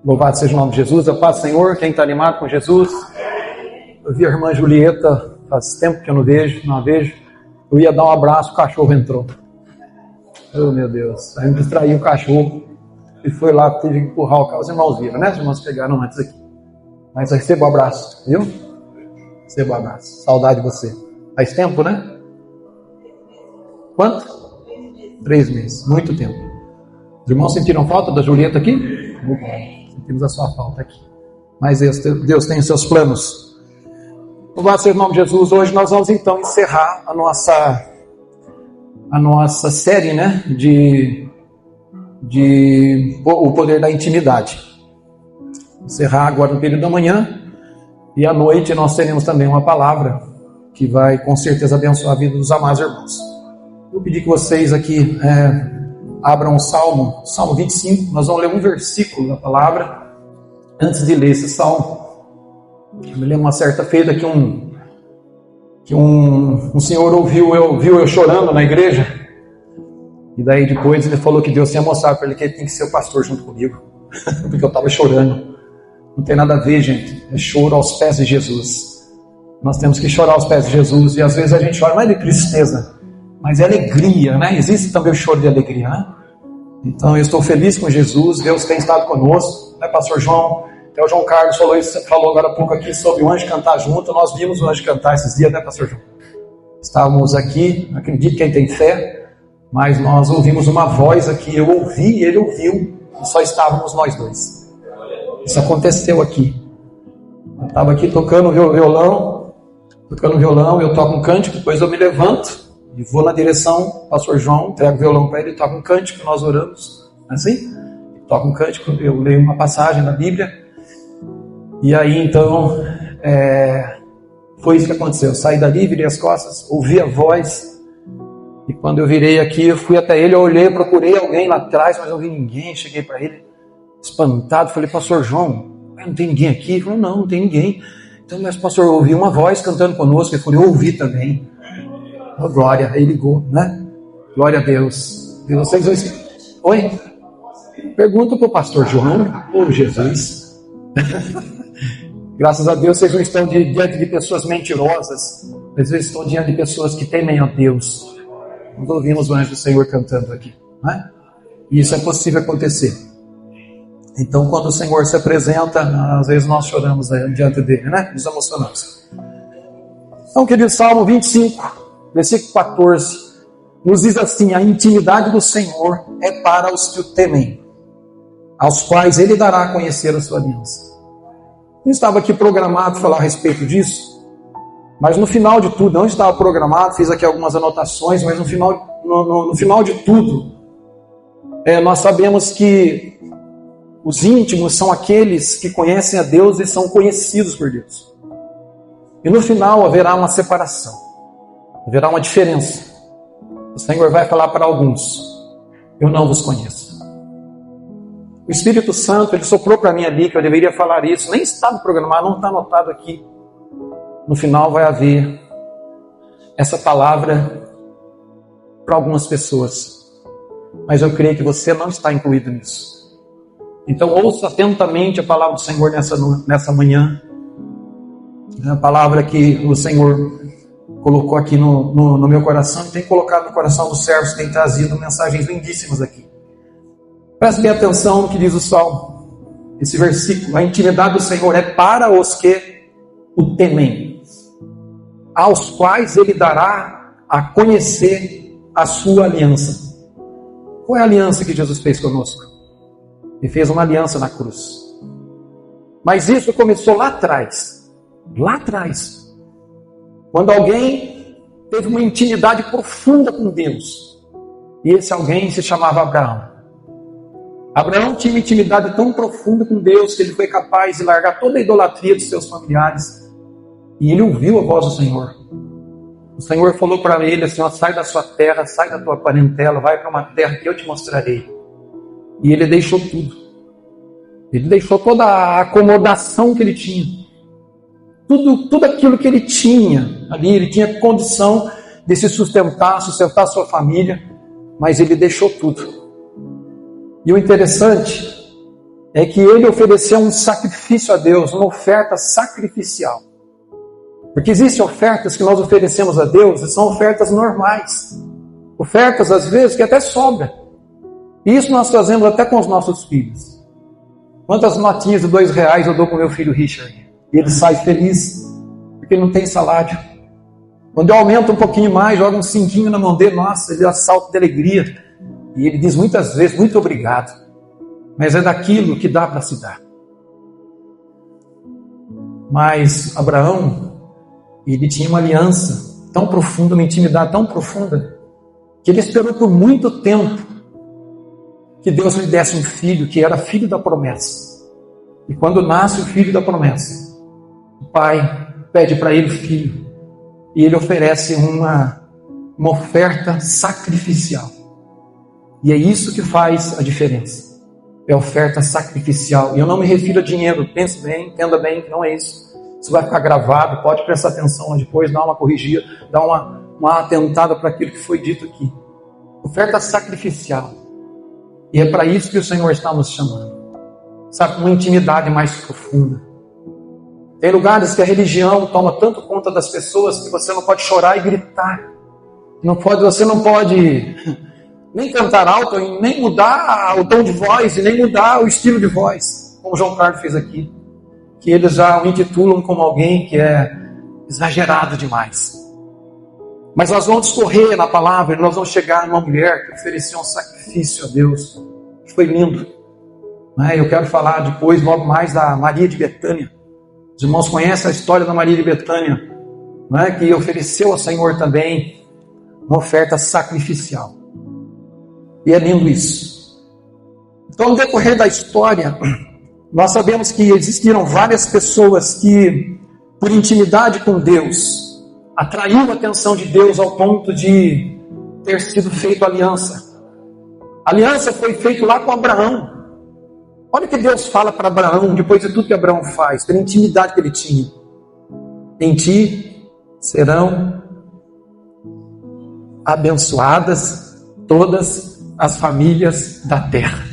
Louvado seja o nome de Jesus. A paz do Senhor. Quem está animado com Jesus? Eu vi a irmã Julieta, faz tempo que eu não a vejo. Eu ia dar um abraço, o cachorro entrou. Oh, meu Deus. Aí me distraiu o cachorro e foi lá, teve que empurrar o carro. Os irmãos viram, né? Os irmãos pegaram antes aqui. Mas receba o abraço, viu? Receba o abraço. Saudade de você. Faz tempo, né? Quanto? 3 meses. Muito tempo. Os irmãos sentiram falta da Julieta aqui? Sentimos a sua falta aqui. Mas Deus tem os seus planos. Louvado seja o nome de Jesus. Hoje nós vamos então encerrar a nossa série, né? De o poder da intimidade. Encerrar agora no período da manhã. E à noite nós teremos também uma palavra que vai com certeza abençoar a vida dos amados irmãos. Eu pedi que vocês aqui abram o Salmo 25. Nós vamos ler um versículo da palavra. Antes de ler esse Salmo, eu me lembro uma certa feita que um senhor ouviu eu chorando na igreja. E daí depois ele falou que Deus tinha mostrado para ele que ele tem que ser o pastor junto comigo. Porque eu estava chorando. Não tem nada a ver, gente. É choro aos pés de Jesus. Nós temos que chorar aos pés de Jesus. E às vezes a gente chora, não é de tristeza, mas é alegria, né? Existe também o choro de alegria, né? Então eu estou feliz com Jesus. Deus tem estado conosco, né, pastor João? Até o João Carlos falou agora há pouco aqui sobre o anjo cantar junto. Nós vimos o anjo cantar esses dias, né, pastor João? Estávamos aqui, acredito quem tem fé, mas nós ouvimos uma voz aqui. Eu ouvi, ele ouviu, e só estávamos nós dois. Isso aconteceu aqui. Eu estava aqui tocando violão, eu toco um cântico, depois eu me levanto e vou na direção, pastor João, entrego o violão para ele, toca um cântico, nós oramos, assim, toca um cântico, eu leio uma passagem da Bíblia, e aí então, foi isso que aconteceu. Eu saí dali, virei as costas, ouvi a voz, e quando eu virei aqui, eu fui até ele, eu olhei, procurei alguém lá atrás, mas não vi ninguém, cheguei para ele, espantado, falei, pastor João, não tem ninguém aqui? Ele falou, não tem ninguém. Então, mas pastor, eu ouvi uma voz cantando conosco. Ele falou, eu ouvi também. Oh, glória, aí ligou, né? Glória a Deus. E vocês... Oi? Pergunta para o pastor João. Oh, Jesus. Graças a Deus, vocês não estão diante de pessoas mentirosas, mas vocês estão diante de pessoas que temem a Deus. Nós ouvimos o anjo do Senhor cantando aqui, né? E isso é possível acontecer. Então, quando o Senhor se apresenta, às vezes nós choramos diante dele, né? Nos emocionamos. Então, querido, Salmo 25, versículo 14, nos diz assim: a intimidade do Senhor é para os que o temem, aos quais ele dará a conhecer a sua aliança. Não estava aqui programado falar a respeito disso, mas no final de tudo, não estava programado, fiz aqui algumas anotações, mas no final de tudo, nós sabemos que os íntimos são aqueles que conhecem a Deus e são conhecidos por Deus. E no final haverá uma separação, haverá uma diferença. O Senhor vai falar para alguns: eu não vos conheço. O Espírito Santo, ele soprou para mim ali que eu deveria falar isso, nem estava programado, não está anotado aqui. No final vai haver essa palavra para algumas pessoas, mas eu creio que você não está incluído nisso. Então ouça atentamente a palavra do Senhor nessa manhã. A palavra que o Senhor colocou aqui no meu coração e tem colocado no coração dos servos, tem trazido mensagens lindíssimas aqui. Preste bem atenção no que diz o Salmo, esse versículo: a intimidade do Senhor é para os que o temem, aos quais ele dará a conhecer a sua aliança. Qual é a aliança que Jesus fez conosco? Ele fez uma aliança na cruz. Mas isso começou lá atrás. Lá atrás. Quando alguém teve uma intimidade profunda com Deus. E esse alguém se chamava Abraão. Abraão tinha uma intimidade tão profunda com Deus que ele foi capaz de largar toda a idolatria dos seus familiares. E ele ouviu a voz do Senhor. O Senhor falou para ele assim: ó, sai da sua terra, sai da tua parentela, vai para uma terra que eu te mostrarei. E ele deixou tudo. Ele deixou toda a acomodação que ele tinha. Tudo aquilo que ele tinha ali. Ele tinha condição de se sustentar sua família. Mas ele deixou tudo. E o interessante é que ele ofereceu um sacrifício a Deus, uma oferta sacrificial. Porque existem ofertas que nós oferecemos a Deus e são ofertas normais. Ofertas, às vezes, que até sobra. E isso nós fazemos até com os nossos filhos. Quantas notinhas de R$2 eu dou para o meu filho Richard? E ele sai feliz, porque ele não tem salário. Quando eu aumento um pouquinho mais, jogo um cinquinho na mão dele, nossa, ele assalta de alegria. E ele diz muitas vezes, muito obrigado. Mas é daquilo que dá para se dar. Mas Abraão, ele tinha uma aliança tão profunda, uma intimidade tão profunda, que ele esperou por muito tempo que Deus lhe desse um filho, que era filho da promessa. E quando nasce o filho da promessa, o pai pede para ele o filho, e ele oferece uma oferta sacrificial. E é isso que faz a diferença. É oferta sacrificial. E eu não me refiro a dinheiro, pense bem, entenda bem que não é isso. Isso vai ficar gravado, pode prestar atenção lá depois, dar uma corrigida, dar uma atentada para aquilo que foi dito aqui. Oferta sacrificial. E é para isso que o Senhor está nos chamando. Sabe, uma intimidade mais profunda. Tem lugares que a religião toma tanto conta das pessoas que você não pode chorar e gritar. Você não pode nem cantar alto, nem mudar o tom de voz, e nem mudar o estilo de voz, como o João Carlos fez aqui. Que eles já o intitulam como alguém que é exagerado demais. Mas nós vamos discorrer na palavra, e nós vamos chegar numa mulher que ofereceu um sacrifício a Deus, que foi lindo. Eu quero falar depois, logo mais, da Maria de Betânia. Os irmãos conhecem a história da Maria de Betânia, que ofereceu ao Senhor também uma oferta sacrificial. E é lindo isso. Então, no decorrer da história, nós sabemos que existiram várias pessoas que, por intimidade com Deus, atraiu a atenção de Deus ao ponto de ter sido feita aliança. A aliança foi feita lá com Abraão. Olha o que Deus fala para Abraão, depois de tudo que Abraão faz, pela intimidade que ele tinha. Em ti serão abençoadas todas as famílias da terra.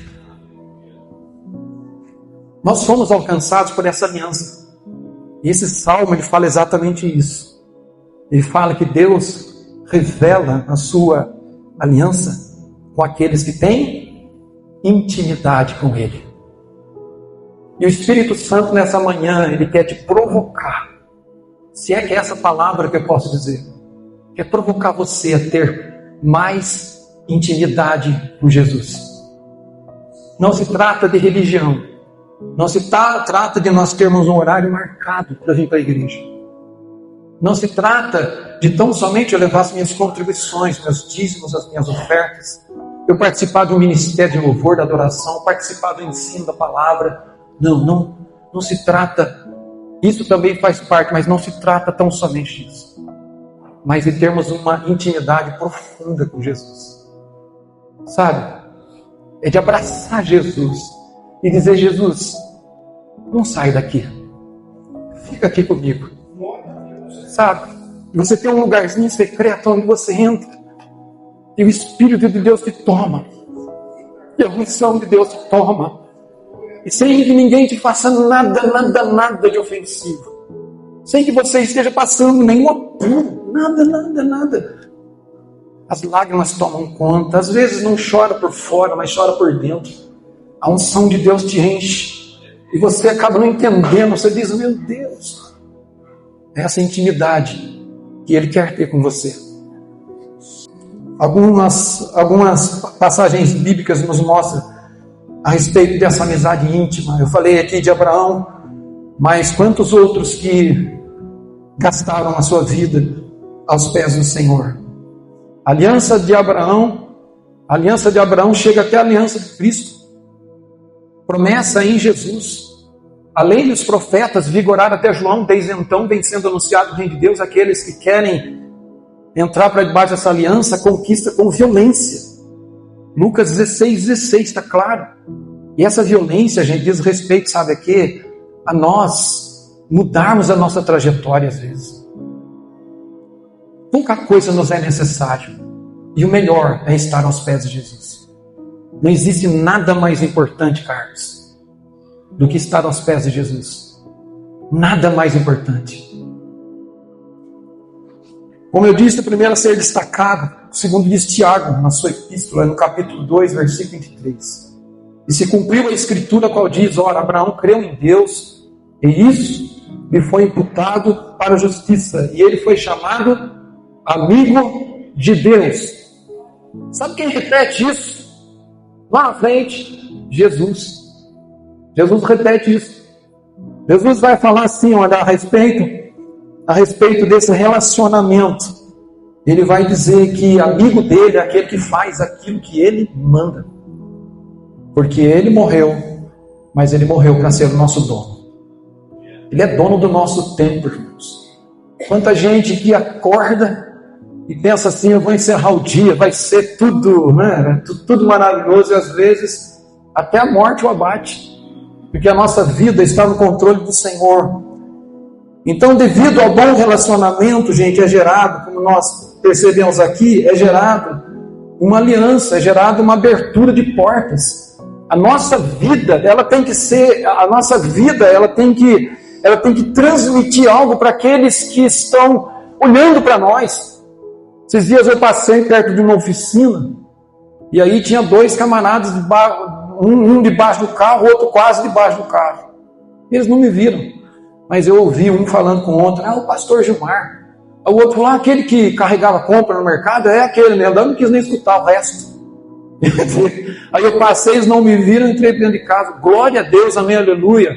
Nós fomos alcançados por essa aliança. E esse salmo, ele fala exatamente isso. Ele fala que Deus revela a sua aliança com aqueles que têm intimidade com Ele. E o Espírito Santo nessa manhã, ele quer te provocar. Se é que é essa palavra que eu posso dizer. Quer provocar você a ter mais intimidade com Jesus. Não se trata de religião. Não se trata de nós termos um horário marcado para vir para a igreja. Não se trata de tão somente eu levar as minhas contribuições, meus dízimos, as minhas ofertas, eu participar do ministério de louvor, da adoração, participar do ensino da palavra. Não se trata, isso também faz parte, mas não se trata tão somente disso. Mas de termos uma intimidade profunda com Jesus. Sabe? É de abraçar Jesus e dizer: Jesus, não sai daqui. Fica aqui comigo. Sabe? Você tem um lugarzinho secreto onde você entra e o Espírito de Deus te toma. E a unção de Deus te toma. E sem que ninguém te faça nada de ofensivo. Sem que você esteja passando nenhum apuro. Nada. As lágrimas tomam conta. Às vezes não chora por fora, mas chora por dentro. A unção de Deus te enche. E você acaba não entendendo. Você diz: meu Deus. Essa intimidade que Ele quer ter com você. Algumas passagens bíblicas nos mostram a respeito dessa amizade íntima. Eu falei aqui de Abraão, mas quantos outros que gastaram a sua vida aos pés do Senhor? A aliança de Abraão chega até a aliança de Cristo. Promessa em Jesus. A lei dos profetas vigoraram até João, desde então vem sendo anunciado o reino de Deus. Aqueles que querem entrar para debaixo dessa aliança, conquista com violência. Lucas 16 está claro. E essa violência, gente, diz respeito, sabe a quê? A nós mudarmos a nossa trajetória às vezes. Pouca coisa nos é necessário. E o melhor é estar aos pés de Jesus. Não existe nada mais importante, Carlos, do que estar aos pés de Jesus. Nada mais importante. Como eu disse, o primeiro a ser destacado, o segundo diz Tiago, na sua epístola, no capítulo 2, versículo 23. E se cumpriu a escritura, qual diz: ora, Abraão creu em Deus, e isso lhe foi imputado para a justiça, e ele foi chamado amigo de Deus. Sabe quem repete isso? Lá na frente, Jesus. Jesus repete isso. Jesus vai falar assim, olha, a respeito desse relacionamento. Ele vai dizer que amigo dele é aquele que faz aquilo que ele manda. Porque ele morreu, mas ele morreu para ser o nosso dono. Ele é dono do nosso tempo, irmãos. Quanta gente que acorda e pensa assim: eu vou encerrar o dia, vai ser tudo, né? Tudo maravilhoso, e às vezes até a morte o abate, porque a nossa vida está no controle do Senhor. Então, devido ao bom relacionamento, gente, é gerado, como nós percebemos aqui, é gerado uma aliança, é gerado uma abertura de portas. A nossa vida, ela tem que transmitir algo para aqueles que estão olhando para nós. Esses dias eu passei perto de uma oficina, e aí tinha dois camaradas, um debaixo do carro, o outro quase debaixo do carro. Eles não me viram, mas eu ouvi um falando com o outro: o pastor Gilmar. O outro lá, aquele que carregava compra no mercado, é aquele mesmo. Eu não quis nem escutar o resto. Aí eu passei, eles não me viram, entrei dentro de casa. Glória a Deus, amém, aleluia.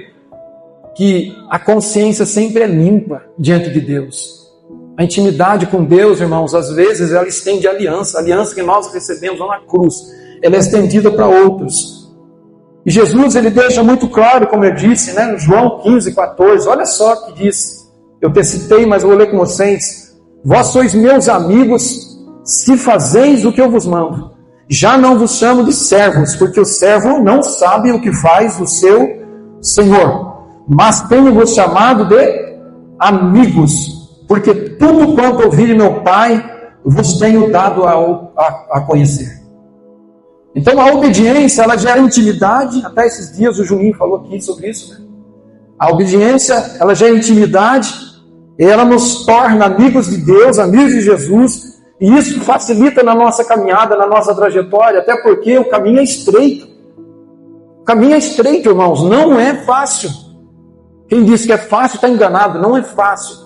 Que a consciência sempre é limpa diante de Deus. A intimidade com Deus, irmãos, às vezes ela estende aliança. A aliança que nós recebemos lá na cruz, ela é estendida para outros. E Jesus, ele deixa muito claro, como eu disse, né, no João 15, 14. Olha só o que diz. Eu te citei, mas eu vou ler com vocês. Vós sois meus amigos, se fazeis o que eu vos mando. Já não vos chamo de servos, porque o servo não sabe o que faz o seu Senhor. Mas tenho-vos chamado de amigos, porque tudo quanto ouvi de meu Pai, vos tenho dado a conhecer. Então a obediência, ela gera intimidade. Até esses dias o Juninho falou aqui sobre isso, né? A obediência, ela gera intimidade, ela nos torna amigos de Deus, amigos de Jesus, e isso facilita na nossa caminhada, na nossa trajetória, até porque o caminho é estreito. O caminho é estreito, irmãos, não é fácil. Quem diz que é fácil está enganado, não é fácil.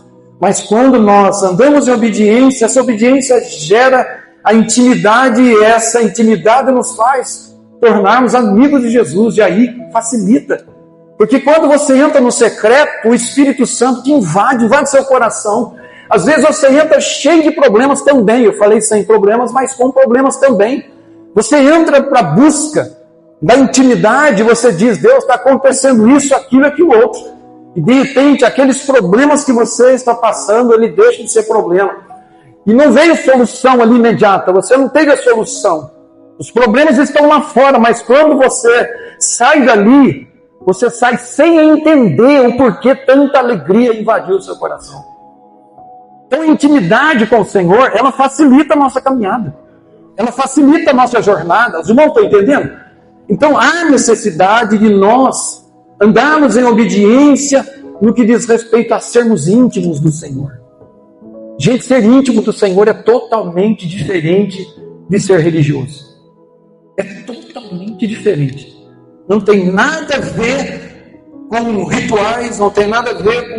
Mas quando nós andamos em obediência, essa obediência gera a intimidade, e essa intimidade nos faz tornarmos amigos de Jesus, e aí facilita. Porque quando você entra no secreto, o Espírito Santo te invade seu coração. Às vezes você entra cheio de problemas também. Eu falei sem problemas, mas com problemas também. Você entra para a busca da intimidade, você diz: Deus, está acontecendo isso, aquilo, aquilo outro. E de repente, aqueles problemas que você está passando, ele deixa de ser problema. E não veio solução ali imediata, você não teve a solução. Os problemas estão lá fora, mas quando você sai dali, você sai sem entender o porquê tanta alegria invadiu o seu coração. Então a intimidade com o Senhor, ela facilita a nossa caminhada. Ela facilita a nossa jornada. Os irmãos estão entendendo? Então há necessidade de nós andarmos em obediência no que diz respeito a sermos íntimos do Senhor. Gente, ser íntimo do Senhor é totalmente diferente de ser religioso. É totalmente diferente. Não tem nada a ver com rituais, não tem nada a ver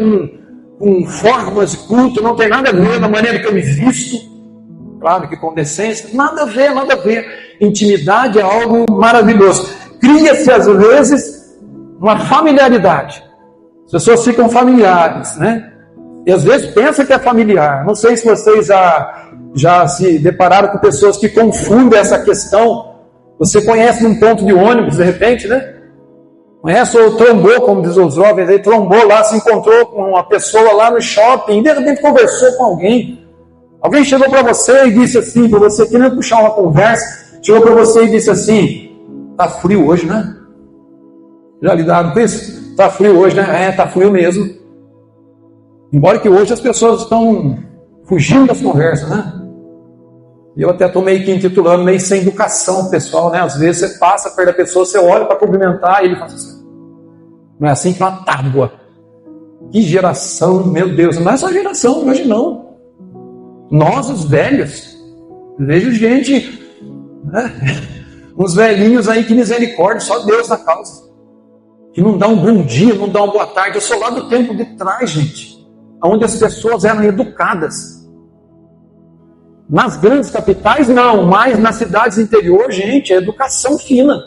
com formas de culto, não tem nada a ver da maneira que eu me visto, claro que com decência, nada a ver, nada a ver. Intimidade é algo maravilhoso. Cria-se às vezes uma familiaridade. As pessoas ficam familiares, né? E às vezes pensa que é familiar. Não sei se vocês já se depararam com pessoas que confundem essa questão. Você conhece num ponto de ônibus, de repente, né? Conhece ou trombou, como diz os jovens, ele trombou lá, se encontrou com uma pessoa lá no shopping, e de repente conversou com alguém. Alguém chegou para você e disse assim, para você querendo puxar uma conversa, chegou para você e disse assim: tá frio hoje, né? Já lidaram com isso? Tá frio hoje, né? É, tá frio mesmo. Embora que hoje as pessoas estão fugindo das conversas, né? Eu até estou meio que intitulando, meio sem educação pessoal, né? Às vezes você passa perto da pessoa, você olha para cumprimentar e ele fala assim: Não é assim que uma tábua. Que geração, meu Deus, não é só geração, hoje não. Nós, os velhos, vejo gente, né? Uns velhinhos aí que misericórdia, só Deus na causa. Que não dá um bom dia, não dá uma boa tarde. Eu sou lá do tempo de trás, gente, onde as pessoas eram educadas. Nas grandes capitais, não, mas nas cidades interior, gente, é educação fina.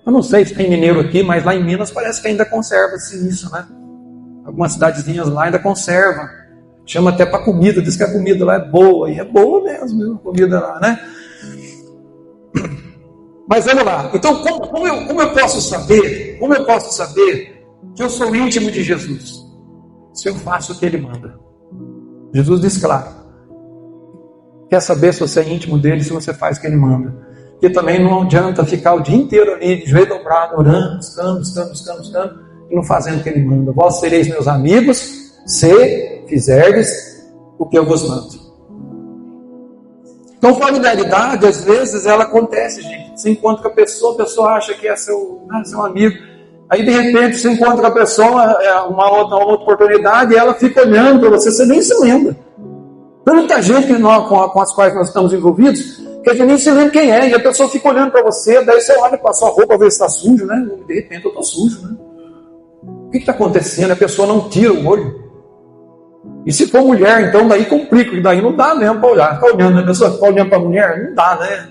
Eu não sei se tem mineiro aqui, mas lá em Minas parece que ainda conserva-se isso, né? Algumas cidadezinhas lá ainda conservam. Chama até para comida, diz que a comida lá é boa, e é boa mesmo, a comida lá, né? Mas vamos lá. Então, como eu posso saber? Como eu posso saber que eu sou íntimo de Jesus? Se eu faço o que Ele manda. Jesus diz claro. Quer saber se você é íntimo dele, se você faz o que Ele manda? Porque também não adianta ficar o dia inteiro ali, de joelho dobrado, orando, buscando, e não fazendo o que Ele manda. Vós sereis meus amigos, se fizerdes o que eu vos mando. Então, familiaridade, às vezes, ela acontece, gente. Você encontra com a pessoa acha que é seu amigo. Aí, de repente, você encontra com a pessoa, uma outra oportunidade, e ela fica olhando para você nem se lembra. Tem muita gente com as quais nós estamos envolvidos, que a gente nem se lembra quem é, e a pessoa fica olhando para você, daí você olha para a sua roupa, ver se está sujo, né? De repente, eu estou sujo, né? O que está acontecendo? A pessoa não tira o olho. E se for mulher, então daí complica, e daí não dá mesmo para olhar. Ficar olhando, né? A pessoa ficar olhando para a mulher, não dá, né?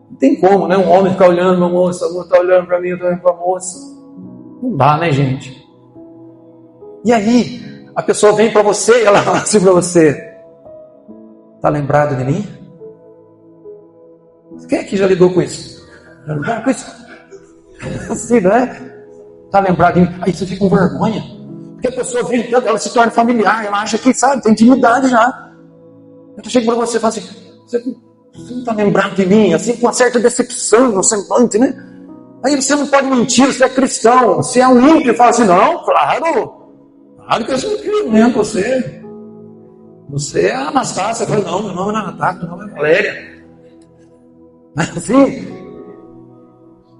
Não tem como, né? Um homem ficar olhando para a moça, a moça está olhando para mim, eu estou olhando para a moça. Não dá, né, gente? E aí, a pessoa vem para você e ela fala assim para você: está lembrado de mim? Quem aqui já lidou com isso? Já lidou com isso? Assim, não é? Está lembrado de mim? Aí você fica com vergonha. Porque a pessoa vem, ela se torna familiar, ela acha que, sabe, tem intimidade já. Eu chego para você e falo assim: você não está lembrado de mim? Assim, com uma certa decepção no semblante, né? Aí você não pode mentir, você é cristão. Se é um ímpio, fala assim: não, claro que eu sou lembro você. Você é a Anastácia. Fala: não, meu nome não é Anastácia, meu nome é Valéria. Assim,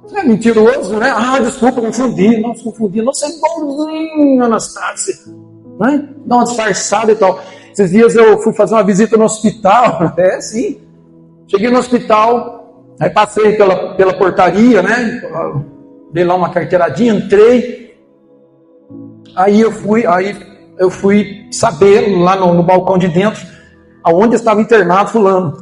você é mentiroso, né? Ah, desculpa, confundi. Não, confundi. Não, você é bonzinho, Anastácia. Né? Dá uma disfarçada e tal. Esses dias eu fui fazer uma visita no hospital. É, sim. Cheguei no hospital, aí passei pela portaria, né? Dei lá uma carteiradinha, entrei. Aí eu fui saber lá no balcão de dentro aonde estava internado fulano.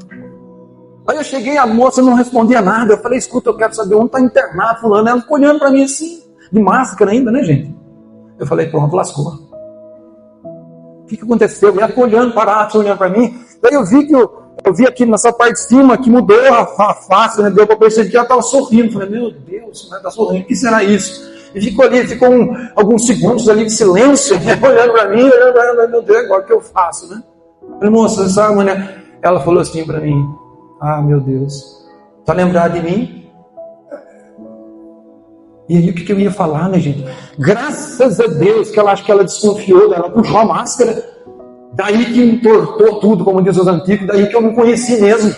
Aí eu cheguei, a moça não respondia nada. Eu falei: escuta, eu quero saber onde está internado fulano. Ela ficou olhando para mim assim, de máscara ainda, né, gente? Eu falei: pronto, lascou. O que aconteceu? Ela ficou olhando para mim. Daí eu vi aqui nessa parte de cima que mudou a face, né? Deu para perceber que ela estava sorrindo. Eu falei: meu Deus, ela está sorrindo, o que será isso? E ficou alguns segundos ali de silêncio, né? Olhando para mim, meu Deus, agora o que eu faço, né? Eu falei: moça, você sabe, mulher? Ela falou assim para mim: ah, meu Deus, está lembrado de mim? E aí o que eu ia falar, né, gente? Graças a Deus que ela desconfiou, ela puxou a máscara. Daí que entortou tudo, como diz os antigos, daí que eu não conheci mesmo.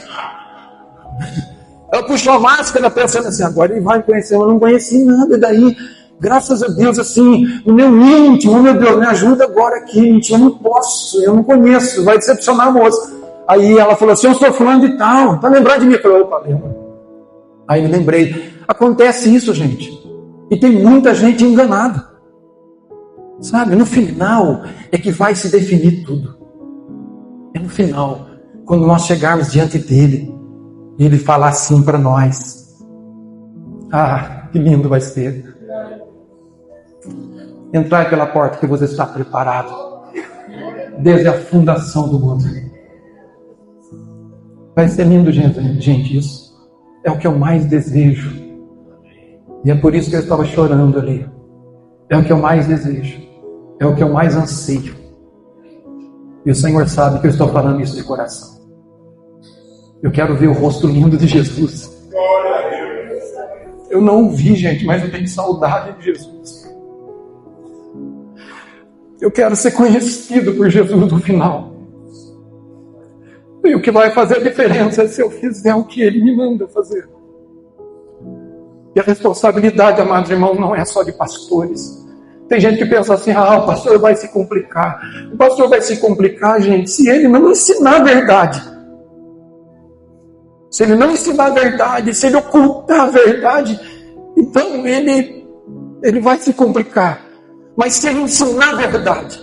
Ela puxou a máscara pensando assim: agora ele vai me conhecer, eu não conheci nada. E daí, graças a Deus, assim, no meu íntimo, meu Deus, me ajuda agora aqui, íntimo, eu não posso, eu não conheço, vai decepcionar a moça. Aí ela falou assim: eu sou fulano de tal, tá lembrado de mim? Eu falei: opa, lembra. Aí me lembrei. Acontece isso, gente. E tem muita gente enganada. Sabe, no final é que vai se definir tudo. É no final, quando nós chegarmos diante dele, e ele falar assim para nós: ah, que lindo vai ser. Entrar pela porta que você está preparado, desde a fundação do mundo. Vai ser lindo, gente, isso. É o que eu mais desejo. E é por isso que eu estava chorando ali. É o que eu mais desejo. É o que eu mais anseio. E o Senhor sabe que eu estou falando isso de coração. Eu quero ver o rosto lindo de Jesus. Eu não o vi, gente, mas eu tenho saudade de Jesus. Eu quero ser conhecido por Jesus no final. E o que vai fazer a diferença é se eu fizer o que Ele me manda fazer. E a responsabilidade, amados irmãos, não é só de pastores. Tem gente que pensa assim, o pastor vai se complicar. O pastor vai se complicar, gente, se ele não ensinar a verdade. Se ele não ensinar a verdade, se ele ocultar a verdade, então ele vai se complicar. Mas se ele ensinar a verdade,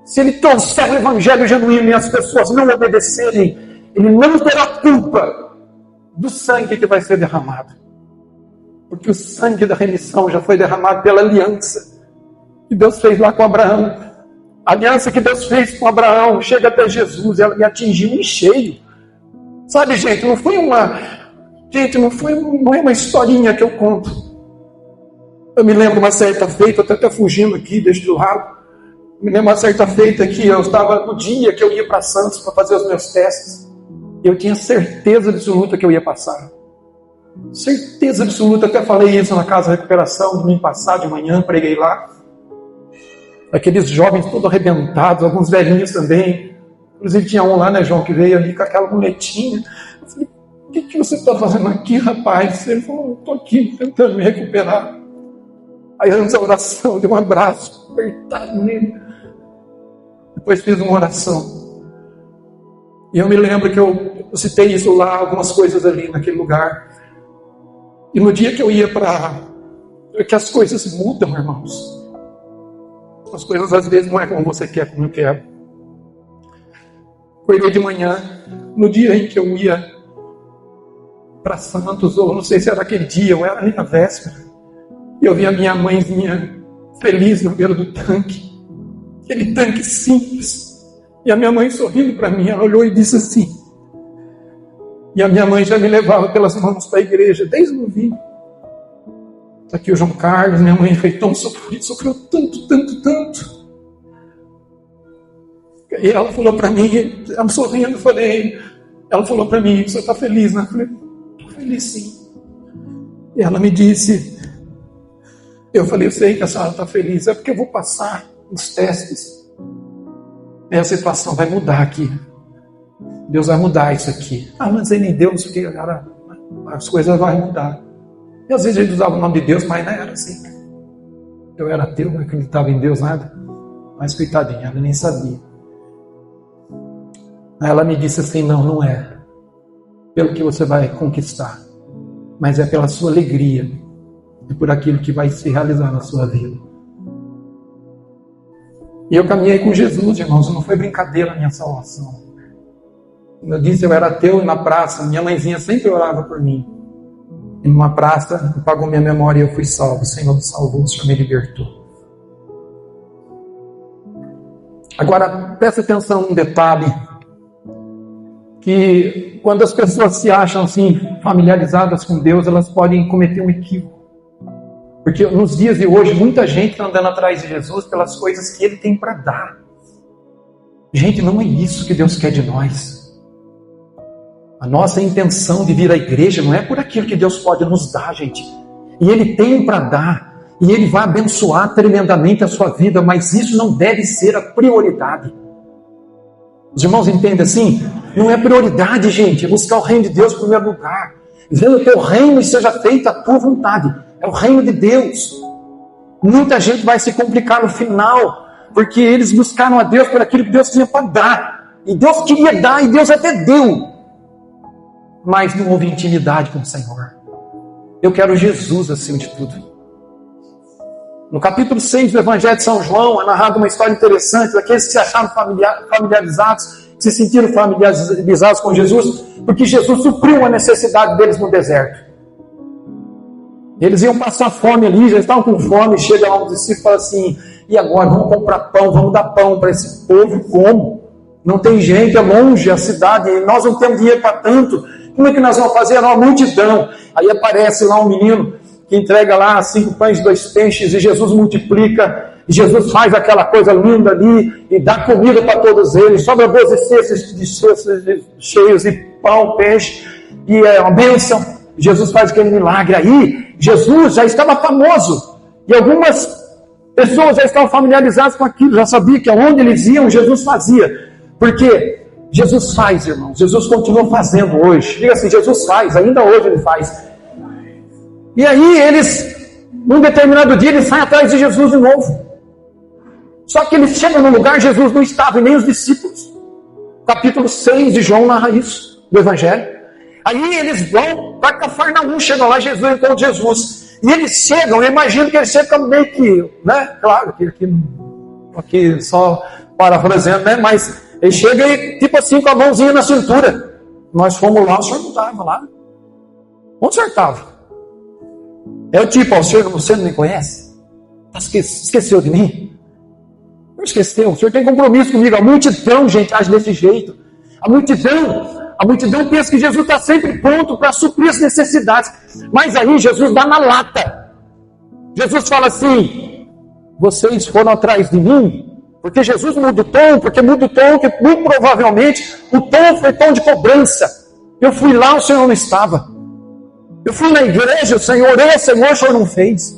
se ele trouxer o evangelho genuíno e as pessoas não obedecerem, ele não terá culpa do sangue que vai ser derramado. Porque o sangue da remissão já foi derramado pela aliança que Deus fez lá com Abraão. A aliança que Deus fez com Abraão chega até Jesus, ela me atingiu em cheio. Sabe, gente, não é uma historinha que eu conto. Eu me lembro uma certa feita, eu estou até fugindo aqui, deixo de lado. Me lembro uma certa feita que eu estava no dia que eu ia para Santos para fazer os meus testes. Eu tinha certeza absoluta que eu ia passar. Certeza absoluta, até falei isso na casa de recuperação, domingo passado de manhã, preguei lá. Aqueles jovens todos arrebentados, alguns velhinhos também. Inclusive tinha um lá, né, João, que veio ali com aquela muletinha. Eu falei, o que você está fazendo aqui, rapaz? Ele falou, eu estou aqui tentando me recuperar. Aí antes da oração, dei um abraço apertado nele. Depois fiz uma oração. E eu me lembro que eu citei isso lá, algumas coisas ali naquele lugar. E no dia que eu ia é que as coisas mudam, irmãos. As coisas às vezes não é como você quer, como eu quero. Acordei de manhã, no dia em que eu ia para Santos, ou não sei se era aquele dia, ou era ali na véspera, e eu vi a minha mãezinha feliz no beiro do tanque. Aquele tanque simples. E a minha mãe sorrindo para mim, ela olhou e disse assim. E a minha mãe já me levava pelas mãos para a igreja, desde novinho. Está aqui o João Carlos, minha mãe foi tão sofrida, sofreu tanto, tanto, tanto. E ela falou para mim, ela sorrindo, ela falou para mim, você está feliz, né? Eu falei, estou feliz sim. E ela me disse, eu falei, eu sei que a senhora está feliz, é porque eu vou passar os testes. E a situação vai mudar aqui. Deus vai mudar isso aqui. Mas ele nem Deus, porque agora as coisas vão mudar. E às vezes ele usava o nome de Deus, mas não era assim. Eu era ateu, não acreditava em Deus, nada. Mas coitadinha, ela nem sabia. Aí ela me disse assim, não é pelo que você vai conquistar, mas é pela sua alegria e por aquilo que vai se realizar na sua vida. E eu caminhei com Jesus, irmãos, não foi brincadeira a minha salvação. Como eu disse, eu era ateu na praça, minha mãezinha sempre orava por mim. E numa praça, apagou minha memória e eu fui salvo. O Senhor me salvou, o Senhor me libertou. Agora, presta atenção num detalhe, que quando as pessoas se acham assim, familiarizadas com Deus, elas podem cometer um equívoco. Porque nos dias de hoje, muita gente está andando atrás de Jesus pelas coisas que Ele tem para dar. Gente, não é isso que Deus quer de nós. A nossa intenção de vir à igreja não é por aquilo que Deus pode nos dar, gente. E Ele tem para dar. E Ele vai abençoar tremendamente a sua vida, mas isso não deve ser a prioridade. Os irmãos entendem assim? Não é prioridade, gente. É buscar o reino de Deus em primeiro lugar. Vendo o teu reino e seja feita a tua vontade. É o reino de Deus. Muita gente vai se complicar no final, porque eles buscaram a Deus por aquilo que Deus tinha para dar. E Deus queria dar, e Deus até deu. Mas não houve intimidade com o Senhor. Eu quero Jesus acima de tudo. No capítulo 6 do Evangelho de São João, é narrada uma história interessante daqueles que se acharam familiarizados, que se sentiram familiarizados com Jesus, porque Jesus supriu a necessidade deles no deserto. Eles iam passar fome ali, já estavam com fome, chega lá um discípulo e fala assim, e agora, vamos comprar pão, vamos dar pão para esse povo, como? Não tem gente, é longe a cidade, e nós não temos dinheiro para tanto, como é que nós vamos fazer? Era uma multidão. Aí aparece lá um menino que entrega lá 5 pães e 2 peixes, e Jesus multiplica, e Jesus faz aquela coisa linda ali, e dá comida para todos eles, sobra 12 cestos cheios de pão, peixe, e é uma bênção. Jesus faz aquele milagre aí. Jesus já estava famoso, e algumas pessoas já estavam familiarizadas com aquilo, já sabiam que aonde eles iam, Jesus fazia, porque Jesus faz, irmãos, Jesus continua fazendo hoje. Diga assim, Jesus faz, ainda hoje Ele faz. E aí eles, num determinado dia, eles saem atrás de Jesus de novo. Só que eles chegam no lugar, Jesus não estava, e nem os discípulos. Capítulo 6 de João narra isso, do Evangelho. Aí eles vão para Cafarnaum, chegam lá, Jesus encontra Jesus. E eles chegam, eu imagino que eles chegam meio que, né? Claro, aqui só parafraseando, né? Mas ele chega e, tipo assim, com a mãozinha na cintura. Nós fomos lá, o senhor não estava lá. Onde o senhor estava? É o tipo, o senhor não me conhece? Esqueceu de mim? Não esqueceu, o senhor tem compromisso comigo. A multidão, gente, age desse jeito. A multidão pensa que Jesus está sempre pronto para suprir as necessidades. Mas aí Jesus dá na lata. Jesus fala assim: vocês foram atrás de mim? Porque Jesus muda o tom, que muito provavelmente o tom foi tom de cobrança. Eu fui lá, o Senhor não estava. Eu fui na igreja, o Senhor orou, o Senhor não fez.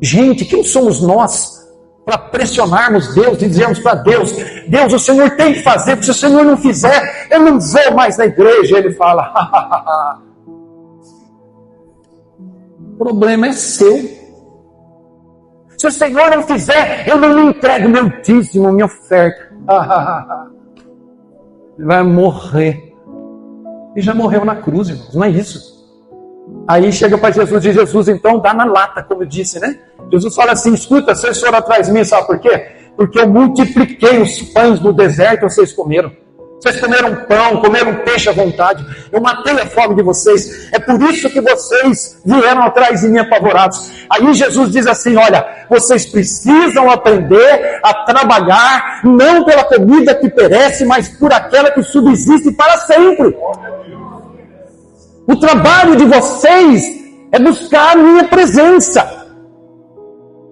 Gente, quem somos nós para pressionarmos Deus e dizermos para Deus: Deus, o Senhor tem que fazer, porque se o Senhor não fizer, eu não vou mais na igreja. Ele fala: o problema é seu. Se o Senhor não fizer, eu não entrego meu dízimo, minha oferta. Ele vai morrer. E já morreu na cruz, irmãos, não é isso? Aí chega para Jesus e Jesus então dá na lata, como eu disse, né? Jesus fala assim: escuta, vocês foram atrás de mim, sabe por quê? Porque eu multipliquei os pães no deserto, vocês comeram. Vocês comeram pão, comeram peixe à vontade. Eu matei a fome de vocês. É por isso que vocês vieram atrás de mim apavorados. Aí Jesus diz assim: olha, vocês precisam aprender a trabalhar não pela comida que perece, mas por aquela que subsiste para sempre. O trabalho de vocês é buscar a minha presença.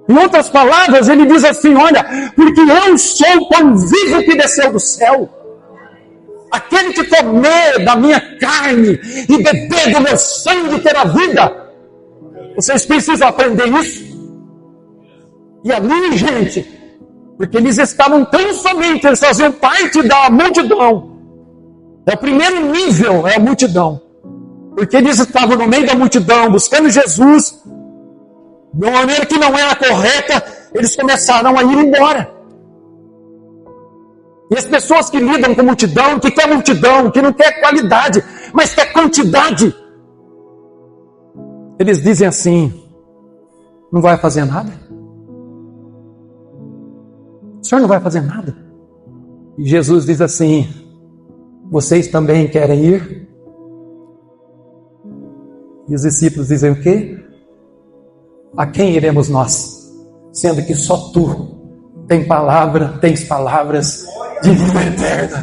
Em outras palavras, ele diz assim: olha, porque eu sou o pão vivo que desceu do céu. Aquele que comer da minha carne e beber do meu sangue terá vida. Vocês precisam aprender isso. E ali, gente, porque eles estavam tão somente, eles faziam parte da multidão. É o primeiro nível, é a multidão. Porque eles estavam no meio da multidão, buscando Jesus, de uma maneira que não era correta, eles começaram a ir embora. E as pessoas que lidam com multidão, que não quer qualidade, mas quer quantidade, eles dizem assim: não vai fazer nada? O senhor não vai fazer nada? E Jesus diz assim: vocês também querem ir? E os discípulos dizem o quê? A quem iremos nós? Sendo que só tu tens palavras de vida eterna.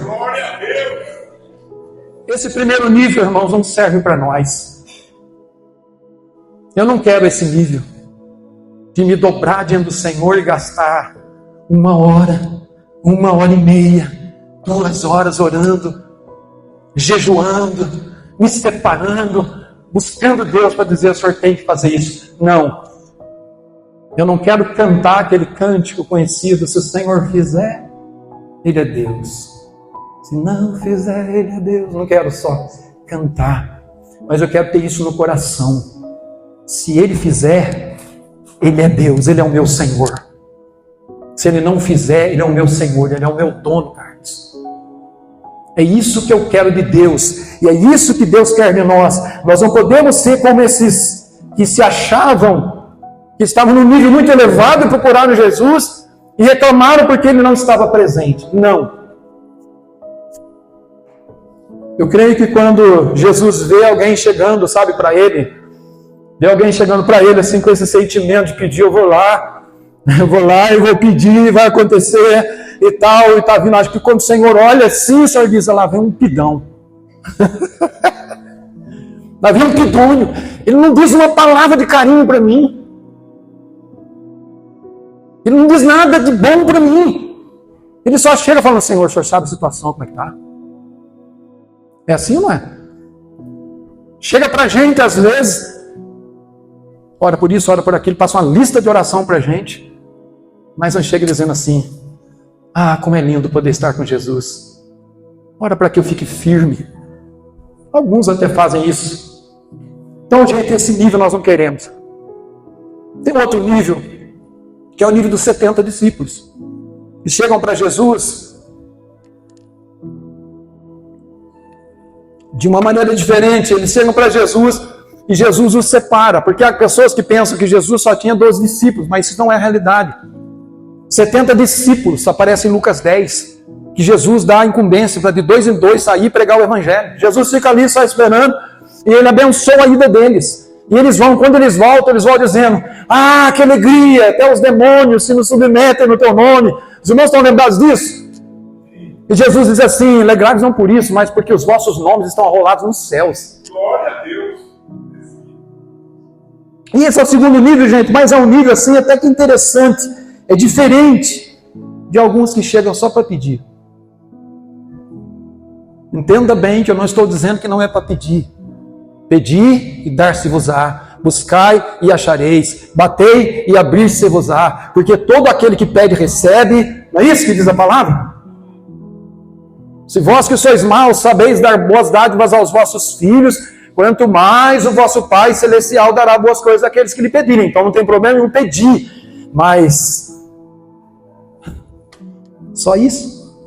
Esse primeiro nível, irmãos, não serve para nós. Eu não quero esse nível de me dobrar diante do Senhor e gastar 1 hora, 1h30, 2 horas orando, jejuando, me separando, buscando Deus para dizer: o Senhor tem que fazer isso. Não. Eu não quero cantar aquele cântico conhecido: se o Senhor fizer, Ele é Deus. Se não fizer, Ele é Deus. Não quero só cantar, mas eu quero ter isso no coração. Se Ele fizer, Ele é Deus, Ele é o meu Senhor. Se Ele não fizer, Ele é o meu Senhor, Ele é o meu dono, Carlos. É isso que eu quero de Deus, e é isso que Deus quer de nós. Nós não podemos ser como esses que se achavam, que estavam num nível muito elevado e procuraram Jesus e reclamaram porque Ele não estava presente. Não. Eu creio que quando Jesus vê alguém chegando, sabe, para Ele, vê alguém chegando para Ele assim com esse sentimento de pedir: eu vou lá, eu vou pedir, vai acontecer e tal, e tá vindo. Acho que quando o Senhor olha assim, o Senhor diz: lá vem um pidão. Lá vem um pidônio. Ele não diz uma palavra de carinho para mim. Ele não diz nada de bom para mim. Ele só chega falando: Senhor, o Senhor sabe a situação, como é que está? É assim ou não é? Chega para a gente às vezes, ora por isso, ora por aquilo, passa uma lista de oração para a gente, mas não chega dizendo assim: ah, como é lindo poder estar com Jesus. Ora para que eu fique firme. Alguns até fazem isso. Então, gente, esse nível nós não queremos. Tem um outro nível, que é o nível dos 70 discípulos, que chegam para Jesus de uma maneira diferente. Eles chegam para Jesus e Jesus os separa, porque há pessoas que pensam que Jesus só tinha 12 discípulos, mas isso não é a realidade. 70 discípulos, aparece em Lucas 10, que Jesus dá a incumbência para de 2 em 2 sair e pregar o evangelho. Jesus fica ali só esperando e ele abençoa a ida deles. E eles vão, quando eles voltam dizendo: ah, que alegria, até os demônios se nos submetem no teu nome. Os irmãos estão lembrados disso? E Jesus diz assim: alegrai-vos não por isso, mas porque os vossos nomes estão arrolados nos céus. Glória a Deus. E esse é o segundo nível, gente, mas é um nível assim até que interessante. É diferente de alguns que chegam só para pedir. Entenda bem que eu não estou dizendo que não é para pedir. Pedi e dar-se-vos-á, buscai e achareis, batei e abrir-se-vos-á, porque todo aquele que pede recebe. Não é isso que diz a palavra? Se vós que sois maus sabeis dar boas dádivas aos vossos filhos, quanto mais o vosso Pai Celestial dará boas coisas àqueles que lhe pedirem. Então não tem problema em pedir, mas só isso?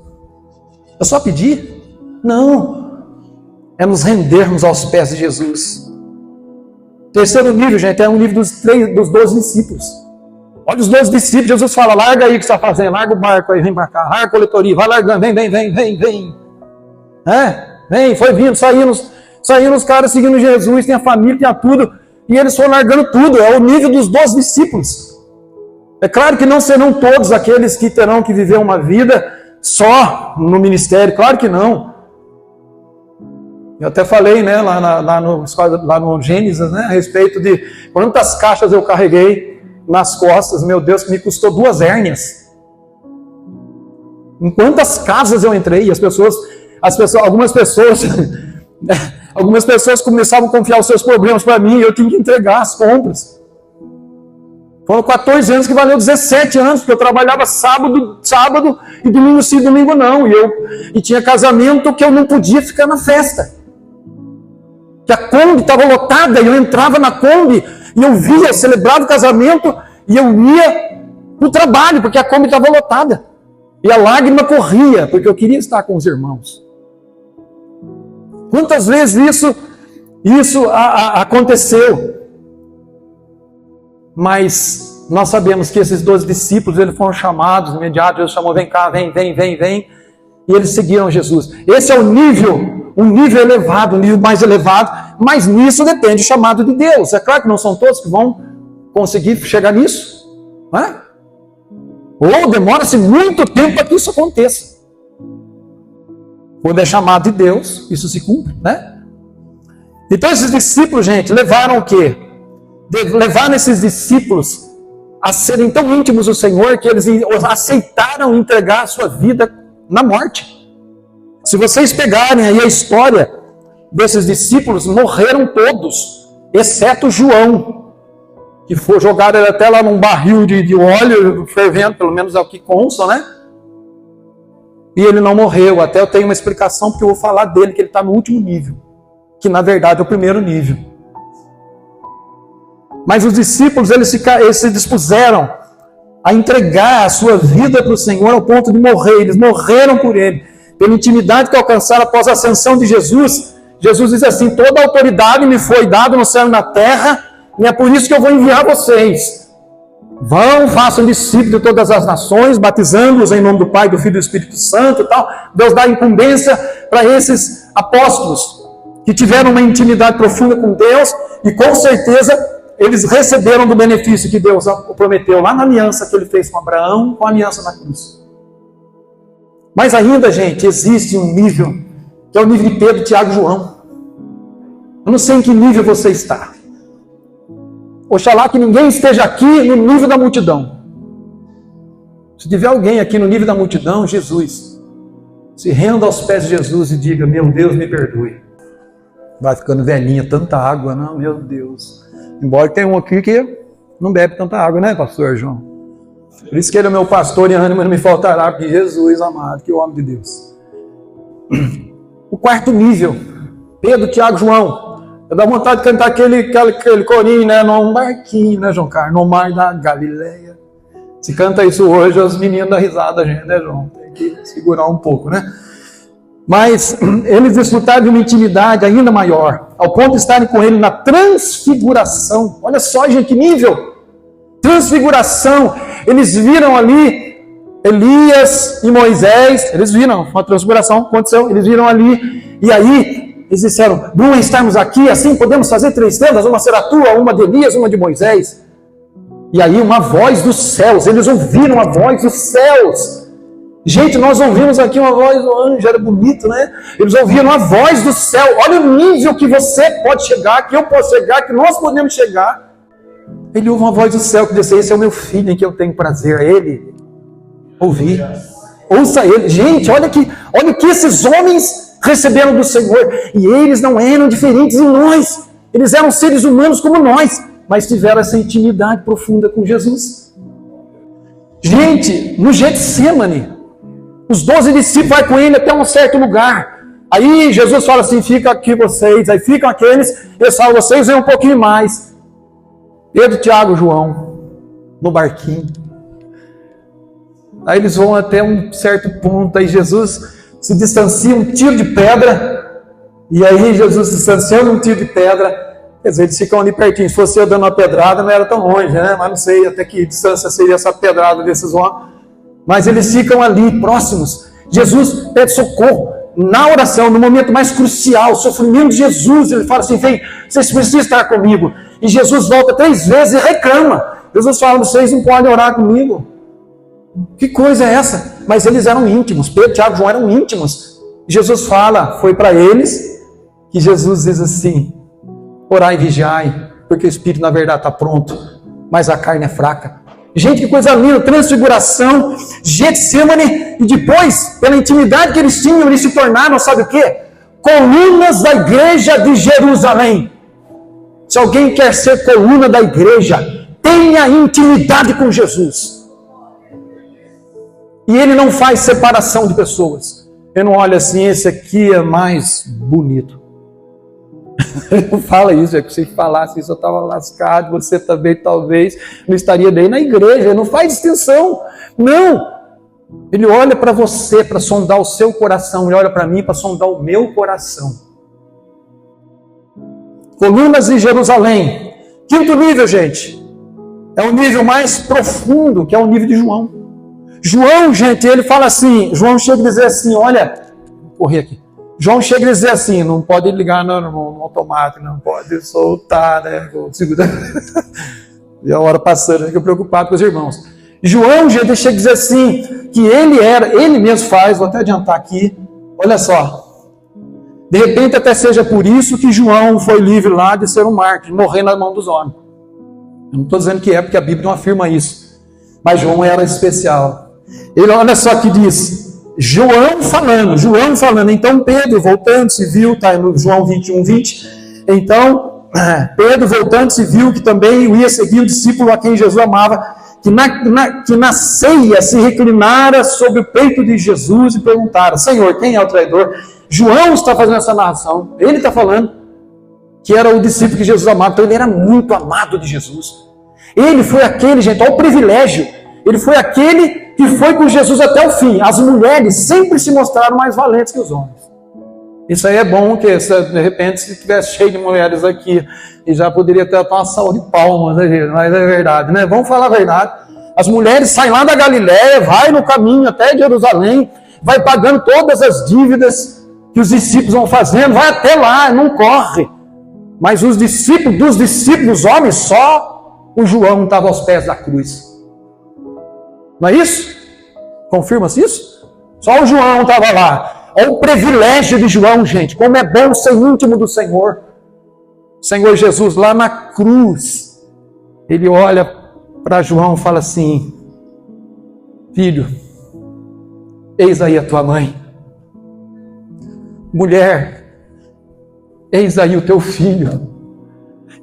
É só pedir? Não. É nos rendermos aos pés de Jesus. Terceiro nível, gente, é o nível dos 12 discípulos. Olha os 12 discípulos, Jesus fala: larga aí o que você está fazendo, larga o barco aí, vem para cá, larga a coletoria, vai largando, vem. Vem, foi vindo, saíram os caras seguindo Jesus, tem a família, tem a tudo, e eles foram largando tudo. É o nível dos 12 discípulos. É claro que não serão todos aqueles que terão que viver uma vida só no ministério, claro que não. Eu até falei, né, lá no Gênesis, né, a respeito de quantas caixas eu carreguei nas costas, meu Deus, que me custou 2 hérnias. Em quantas casas eu entrei, e algumas pessoas começavam a confiar os seus problemas para mim, e eu tinha que entregar as compras. Foram 14 anos que valeu 17 anos, porque eu trabalhava sábado e domingo sim, domingo não. E tinha casamento que eu não podia ficar na festa. Que a Kombi estava lotada, e eu entrava na Kombi, e eu via, celebrava o casamento, e eu ia para o trabalho, porque a Kombi estava lotada. E a lágrima corria, porque eu queria estar com os irmãos. Quantas vezes isso aconteceu? Mas nós sabemos que esses 12 discípulos, eles foram chamados imediato, Jesus chamou: vem cá, vem, e eles seguiram Jesus. Esse é um nível elevado, um nível mais elevado, mas nisso depende do chamado de Deus. É claro que não são todos que vão conseguir chegar nisso, não é? Ou demora-se muito tempo para que isso aconteça. Quando é chamado de Deus, isso se cumpre, né? Então esses discípulos, gente, levaram o quê? Levaram esses discípulos a serem tão íntimos do Senhor que eles aceitaram entregar a sua vida na morte. Se vocês pegarem aí a história desses discípulos, morreram todos, exceto João, que foi jogado até lá num barril de óleo fervendo, pelo menos é o que consta, né? E ele não morreu. Até eu tenho uma explicação, porque eu vou falar dele, que ele está no último nível, que na verdade é o primeiro nível. Mas os discípulos, eles se dispuseram a entregar a sua vida para o Senhor ao ponto de morrer. Eles morreram por Ele. Pela intimidade que alcançaram após a ascensão de Jesus, Jesus diz assim: toda a autoridade me foi dada no céu e na terra, e é por isso que eu vou enviar vocês. Vão, façam discípulos de todas as nações, batizando-os em nome do Pai, do Filho e do Espírito Santo e tal. Deus dá incumbência para esses apóstolos que tiveram uma intimidade profunda com Deus, e com certeza eles receberam do benefício que Deus prometeu lá na aliança que Ele fez com Abraão, com a aliança na cruz. Mas ainda, gente, existe um nível, que é o nível de Pedro, Tiago e João. Eu não sei em que nível você está. Oxalá que ninguém esteja aqui no nível da multidão. Se tiver alguém aqui no nível da multidão, Jesus, se renda aos pés de Jesus e diga: meu Deus, me perdoe. Vai ficando velhinha, tanta água, não, meu Deus. Embora tenha um aqui que não bebe tanta água, né, pastor João? Por isso que ele é meu pastor e ânimo não me faltará, porque Jesus amado, que homem de Deus. O quarto nível, Pedro, Tiago, João, Dá vontade de cantar aquele corinho, né? Num barquinho, né, João Carlos? No mar da Galileia. Se canta isso hoje, os meninos dão risada, gente, né, João? Tem que segurar um pouco, né? Mas eles desfrutaram de uma intimidade ainda maior, ao ponto de estarem com ele na transfiguração. Olha só, gente, que nível! Transfiguração. Eles viram ali Elias e Moisés. Eles viram, uma transfiguração aconteceu. Eles viram ali, e aí eles disseram: bom estarmos aqui, assim podemos fazer 3 tendas, uma será tua, uma de Elias, uma de Moisés. E aí uma voz dos céus, eles ouviram a voz dos céus. Gente, nós ouvimos aqui uma voz do anjo, era bonito, né? Eles ouviram a voz do céu. Olha o nível que você pode chegar, que eu posso chegar, que nós podemos chegar. Ele ouve uma voz do céu que diz: esse é o meu filho em que eu tenho prazer. A ele ouvir. Ouça ele. Gente, olha que esses homens receberam do Senhor. E eles não eram diferentes de nós. Eles eram seres humanos como nós, mas tiveram essa intimidade profunda com Jesus. Gente, no Getsemane, os 12 discípulos vão com ele até um certo lugar. Aí Jesus fala assim: fica aqui vocês. Aí ficam aqueles, eles falam: vocês vêm um pouquinho mais. Pedro, Tiago, João, no barquinho. Aí eles vão até um certo ponto. Aí Jesus se distancia um tiro de pedra. E aí Jesus se distanciando um tiro de pedra. Quer dizer, eles ficam ali pertinho. Se fosse eu dando uma pedrada, não era tão longe, né? Mas não sei até que distância seria essa pedrada desses homens. Mas eles ficam ali, próximos. Jesus pede socorro. Na oração, no momento mais crucial, o sofrimento de Jesus, ele fala assim: vem, vocês precisam estar comigo. E Jesus volta 3 vezes e reclama. Jesus fala: vocês não podem orar comigo. Que coisa é essa? Mas eles eram íntimos. Pedro, Tiago e João eram íntimos. Jesus fala, foi para eles, que Jesus diz assim: orai e vigiai, porque o espírito na verdade está pronto, mas a carne é fraca. Gente, que coisa linda, transfiguração, Getsemane, e depois, pela intimidade que eles tinham, eles se tornaram, sabe o quê? Colunas da igreja de Jerusalém. Se alguém quer ser coluna da igreja, tenha intimidade com Jesus. E ele não faz separação de pessoas. Ele não olha assim: esse aqui é mais bonito. Ele não fala isso, é que se falasse isso eu estava lascado, você também talvez não estaria bem na igreja. Ele não faz distinção. Não! Ele olha para você para sondar o seu coração, ele olha para mim para sondar o meu coração. Colunas de Jerusalém. 5º nível, gente. É o nível mais profundo, que é o nível de João. João, gente, ele fala assim, João chega a dizer assim, olha, vou correr aqui. João chega a dizer assim: não pode ligar no automático, não pode soltar, né? E a hora passando, fica preocupado com os irmãos. João, gente, chega a dizer assim, que ele mesmo faz, vou até adiantar aqui, olha só. De repente até seja por isso que João foi livre lá de ser um mártir, morrer na mão dos homens. Eu não estou dizendo que é, porque a Bíblia não afirma isso. Mas João era especial. Ele, olha só que diz... João falando, então Pedro voltando se viu, está no João 21:20, então Pedro voltando se viu que também o ia seguir o discípulo a quem Jesus amava, que na ceia se reclinara sobre o peito de Jesus e perguntara: Senhor, quem é o traidor? João está fazendo essa narração, ele está falando que era o discípulo que Jesus amava, então ele era muito amado de Jesus. Ele foi aquele, gente, olha o privilégio, ele foi aquele que foi com Jesus até o fim. As mulheres sempre se mostraram mais valentes que os homens. Isso aí é bom, que de repente se tivesse cheio de mulheres aqui, e já poderia ter uma salva de palmas, né, gente? Mas é verdade, né? Vamos falar a verdade. As mulheres saem lá da Galileia, vai no caminho até Jerusalém, vai pagando todas as dívidas que os discípulos vão fazendo, vai até lá, não corre. Mas dos discípulos homens, só o João estava aos pés da cruz. Não é isso? Confirma-se isso? Só o João estava lá. Olha o privilégio de João, gente. Como é bom ser íntimo do Senhor. O Senhor Jesus lá na cruz, ele olha para João e fala assim: filho, eis aí a tua mãe. Mulher, eis aí o teu filho.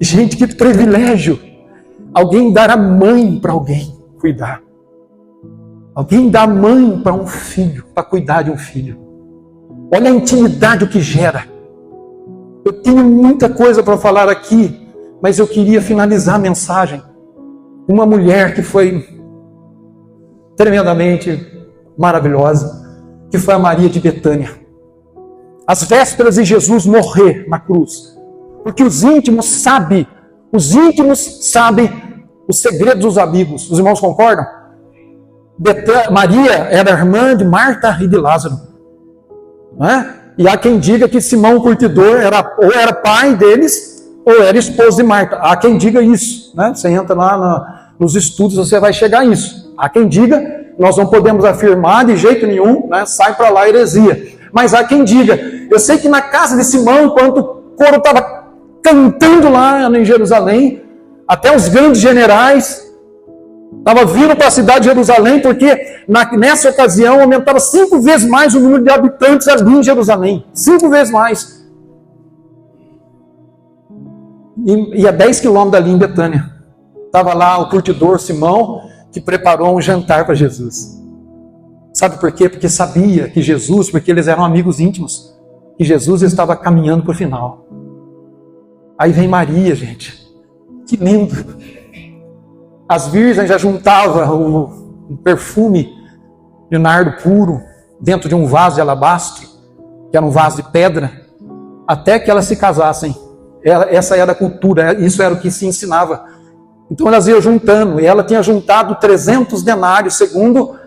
Gente, que privilégio. Alguém dar a mãe para alguém cuidar. Alguém dá a mãe para um filho, para cuidar de um filho. Olha a intimidade o que gera. tenho muita coisa para falar aqui, mas eu queria finalizar a mensagem. Uma mulher que foi tremendamente maravilhosa, que foi a Maria de Betânia. Às vésperas de Jesus morrer na cruz, porque os íntimos sabem os segredos dos amigos. Os irmãos concordam? Maria era irmã de Marta e de Lázaro. Não é? E há quem diga que Simão o Curtidor ou era pai deles, ou era esposo de Marta. Há quem diga isso. Né? Você entra lá nos estudos, você vai chegar a isso. Há quem diga, nós não podemos afirmar de jeito nenhum, né? Sai para lá heresia. Mas há quem diga, eu sei que na casa de Simão, enquanto o coro estava cantando lá em Jerusalém, até os grandes generais estavam vindo para a cidade de Jerusalém, porque nessa ocasião aumentava 5 vezes mais o número de habitantes ali em Jerusalém. 5 vezes mais. E a 10 quilômetros dali em Betânia, estava lá o curtidor Simão, que preparou um jantar para Jesus. Sabe por quê? Porque sabia que Jesus, porque eles eram amigos íntimos, que Jesus estava caminhando para o final. Aí vem Maria, gente. Que lindo. As virgens já juntavam um perfume de nardo puro dentro de um vaso de alabastro, que era um vaso de pedra, até que elas se casassem. Essa era a cultura, isso era o que se ensinava. Então elas iam juntando, e ela tinha juntado 300 denários, segundo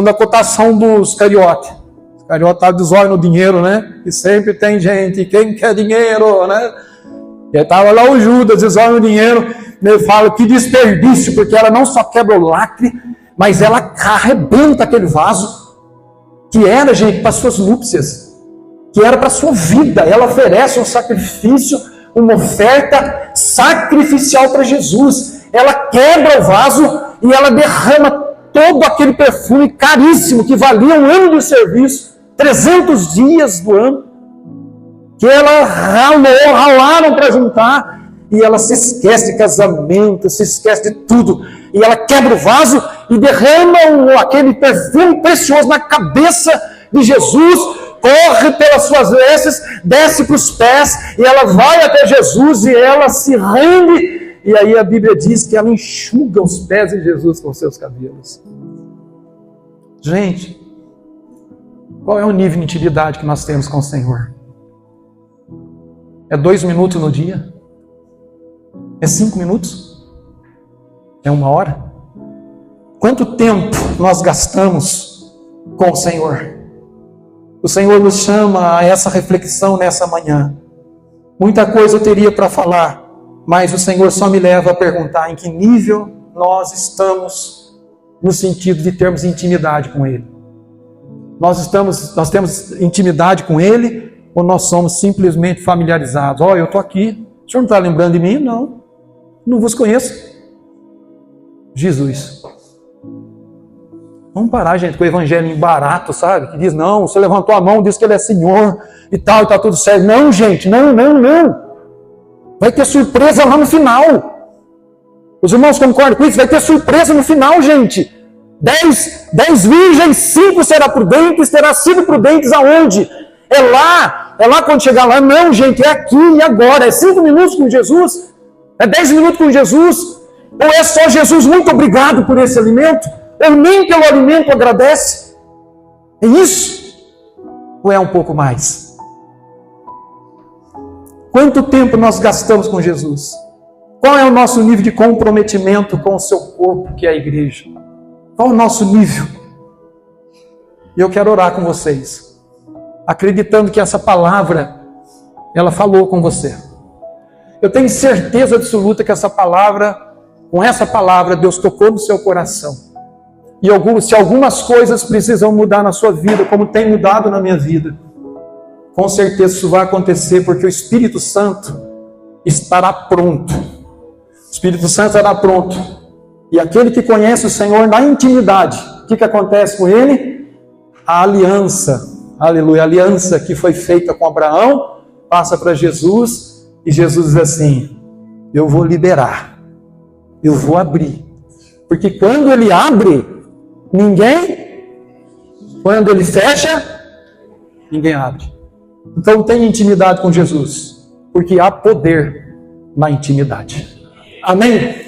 a cotação dos cariotes. Os cariotes estavam de zóio no dinheiro, né? E sempre tem gente, quem quer dinheiro, né? E aí estava lá o Judas, de zóio no dinheiro, ele fala que desperdício, porque ela não só quebra o lacre, mas ela arrebenta aquele vaso, que era, gente, para suas núpcias, que era para a sua vida. Ela oferece um sacrifício, uma oferta sacrificial para Jesus. Ela quebra o vaso e ela derrama todo aquele perfume caríssimo que valia um ano de serviço, 300 dias do ano, que ela ralaram para juntar, e ela se esquece de casamento, se esquece de tudo, e ela quebra o vaso e derrama aquele perfume precioso na cabeça de Jesus, corre pelas suas vestes, desce para os pés, e ela vai até Jesus e ela se rende, e aí a Bíblia diz que ela enxuga os pés de Jesus com seus cabelos. Gente, qual é o nível de intimidade que nós temos com o Senhor? É 2 minutos no dia? É 5 minutos? É 1 hora? Quanto tempo nós gastamos com o Senhor? O Senhor nos chama a essa reflexão nessa manhã. Muita coisa eu teria para falar, mas o Senhor só me leva a perguntar em que nível nós estamos no sentido de termos intimidade com Ele. Nós temos intimidade com Ele ou nós somos simplesmente familiarizados? Eu estou aqui, o senhor não está lembrando de mim? Não vos conheço. Jesus. Vamos parar, gente, com o evangelho barato, sabe? Que diz, não, você levantou a mão, diz que Ele é Senhor e tal, e está tudo certo. Não, gente, não. Vai ter surpresa lá no final. Os irmãos concordam com isso? Vai ter surpresa no final, gente. 10 virgens, 5 será prudentes, terá sido prudentes aonde? É lá quando chegar lá. Não, gente, é aqui e agora. É 5 minutos com Jesus? É 10 minutos com Jesus? Ou é só Jesus, muito obrigado por esse alimento? Ou nem pelo alimento agradece? É isso? Ou é um pouco mais? Quanto tempo nós gastamos com Jesus? Qual é o nosso nível de comprometimento com o seu corpo, que é a igreja? Qual é o nosso nível? E eu quero orar com vocês, acreditando que essa palavra, ela falou com você. Eu tenho certeza absoluta que com essa palavra, Deus tocou no seu coração. E se algumas coisas precisam mudar na sua vida, como tem mudado na minha vida, com certeza isso vai acontecer, porque o Espírito Santo estará pronto. O Espírito Santo estará pronto. E aquele que conhece o Senhor na intimidade, o que acontece com ele? A aliança, aleluia, a aliança que foi feita com Abraão, passa para Jesus, e Jesus diz assim, eu vou liberar, eu vou abrir. Porque quando ele abre, quando ele fecha, ninguém abre. Então tenha intimidade com Jesus. porque há poder na intimidade. Amém?